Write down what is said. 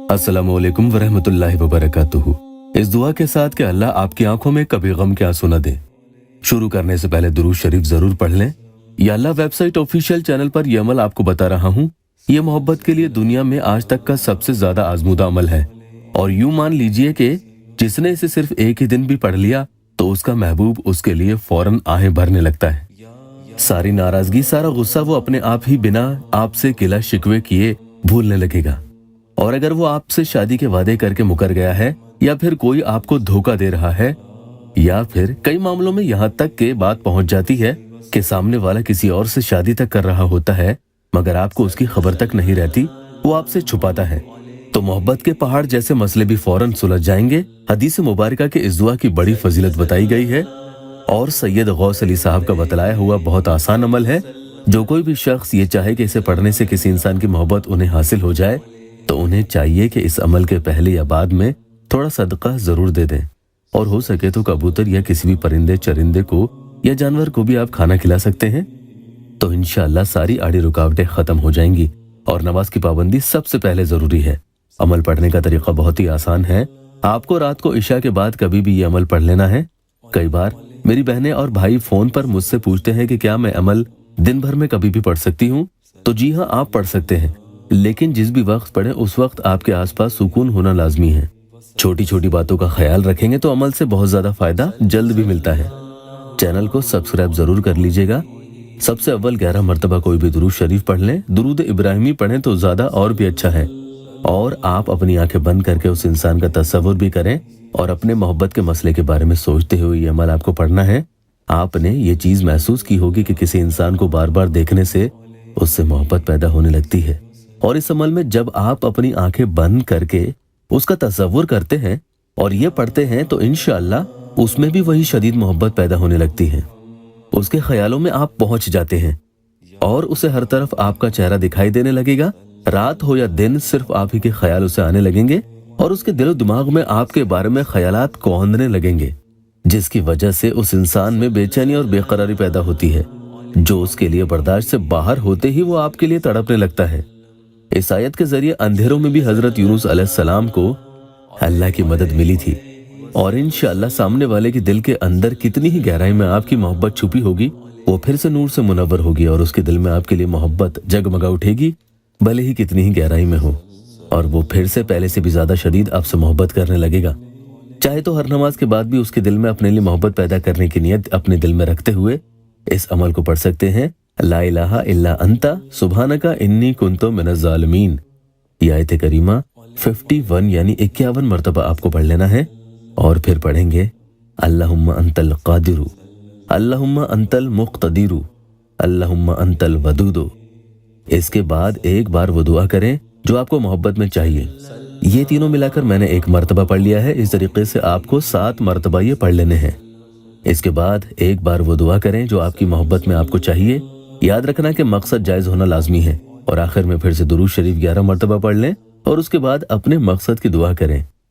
अस्सलामुअलैकुम वरहमतुल्लाहि वबरकातुहू। इस दुआ के साथ कि अल्लाह आपकी आंखों में कभी गम के आंसू न दे। शुरू करने से पहले दुरूद शरीफ जरूर पढ़ लें। या अल्लाह वेबसाइट ऑफिशियल चैनल पर यह अमल आपको बता रहा हूँ। ये मोहब्बत के लिए दुनिया में आज तक का सबसे ज्यादा आजमूदा अमल है। और यूं मान लीजिए कि जिसने इसे सिर्फ एक ही दिन भी पढ़ लिया तो उसका महबूब उसके लिए फौरन आहें भरने लगता है। सारी नाराजगी, सारा गुस्सा वो अपने आप ही बिना आपसे गिला शिकवे किए भूलने लगेगा। और अगर वो आपसे शादी के वादे करके मुकर गया है, या फिर कोई आपको धोखा दे रहा है, या फिर कई मामलों में यहाँ तक के बात पहुंच जाती है कि सामने वाला किसी और से शादी तक कर रहा होता है, मगर आपको उसकी खबर तक नहीं रहती, वो आपसे छुपाता है, तो मोहब्बत के पहाड़ जैसे मसले भी फौरन सुलझ जाएंगे। हदीस मुबारका के इस दुआ की बड़ी फजीलत बताई गई है और सैयद गौस अली साहब का बतलाया हुआ बहुत आसान अमल है। जो कोई भी शख्स ये चाहे कि इसे पढ़ने से किसी इंसान की मोहब्बत उन्हें हासिल हो जाए, तो उन्हें चाहिए कि इस अमल के पहले या बाद में थोड़ा सदका जरूर दे दें। और हो सके तो कबूतर या किसी भी परिंदे चरिंदे को या जानवर को भी आप खाना खिला सकते हैं, तो इंशाअल्लाह सारी आड़ी रुकावटें खत्म हो जाएंगी। और नमाज की पाबंदी सबसे पहले जरूरी है। अमल पढ़ने का तरीका बहुत ही आसान है। आपको रात को इशा के बाद कभी भी ये अमल पढ़ लेना है। कई बार मेरी बहनें और भाई फोन पर मुझसे पूछते हैं कि क्या मैं अमल दिन भर में कभी भी पढ़ सकती हूँ? तो जी हाँ, आप पढ़ सकते हैं, लेकिन जिस भी वक्त पढ़ें उस वक्त आपके आसपास सुकून होना लाजमी है। छोटी छोटी बातों का ख्याल रखेंगे तो अमल से बहुत ज्यादा फायदा जल्द भी मिलता है। चैनल को सब्सक्राइब जरूर कर लीजिएगा। सबसे अव्वल 11 मरतबा कोई भी दुरूद शरीफ पढ़ लें। दुरूद इब्राहिमी पढ़ें तो ज्यादा और भी अच्छा है। और आप अपनी आंखें बंद करके उस इंसान का तस्वुर भी करें और अपने मोहब्बत के मसले के बारे में सोचते हुए ये अमल आपको पढ़ना है। आपने ये चीज महसूस की होगी कि किसी इंसान को बार बार देखने से उससे मोहब्बत पैदा होने लगती है। और इस अमल में जब आप अपनी आंखें बंद करके उसका तस्वुर करते हैं और ये पढ़ते हैं, तो इंशाअल्लाह उसमें भी वही शदीद मोहब्बत पैदा होने लगती है। उसके ख्यालों में आप पहुंच जाते हैं और उसे हर तरफ आपका चेहरा दिखाई देने लगेगा। रात हो या दिन, सिर्फ आप ही के ख्याल उसे आने लगेंगे और उसके दिलो दिमाग में आपके बारे में ख्यालात कौंधने लगेंगे, जिसकी वजह से उस इंसान में बेचैनी और बेकरारी पैदा होती है, जो उसके लिए बर्दाश्त से बाहर होते ही वो आपके लिए तड़पने लगता है। इस आयत के जरिए अंधेरों में भी हजरत यूनुस अलैहिस्सलाम को अल्लाह की मदद मिली थी। और इंशाअल्लाह सामने वाले के दिल के अंदर कितनी ही गहराई में आपकी मोहब्बत छुपी होगी, वो फिर से नूर से मुनव्वर होगी और उसके दिल में आपके लिए मोहब्बत जगमगा उठेगी, भले ही कितनी ही गहराई में हो। और वो फिर से पहले से भी ज्यादा शदीद आपसे मोहब्बत करने लगेगा। चाहे तो हर नमाज के बाद भी उसके दिल में अपने लिए मोहब्बत पैदा करने की नियत अपने दिल में रखते हुए इस अमल को पढ़ सकते हैं। ला इलाहा इल्ला अंता सुब्हानका इन्नी कुन्तु मिनज़ ज़ालिमीन। ये आयत करीमा 51 यानी 51 मरतबा आपको पढ़ लेना है। और फिर पढ़ेंगे अल्लाहुम्मा अंतल कादिरु, अल्लाहुम्मा अंतल मुक़्तदिरु, अल्लाहुम्मा अंतल वदूदु। इसके बाद एक बार वो दुआ करें जो आपको मोहब्बत में चाहिए। ये तीनों मिलाकर मैंने 1 मरतबा पढ़ लिया है। इस तरीके से आपको 7 मरतबा ये पढ़ लेने हैं। इसके बाद एक बार वो दुआ करें जो आपकी मोहब्बत में आपको चाहिए। याद रखना कि मकसद जायज होना लाजमी है। और आखिर में फिर से दुरूद शरीफ 11 मरतबा पढ़ लें और उसके बाद अपने मकसद की दुआ करें।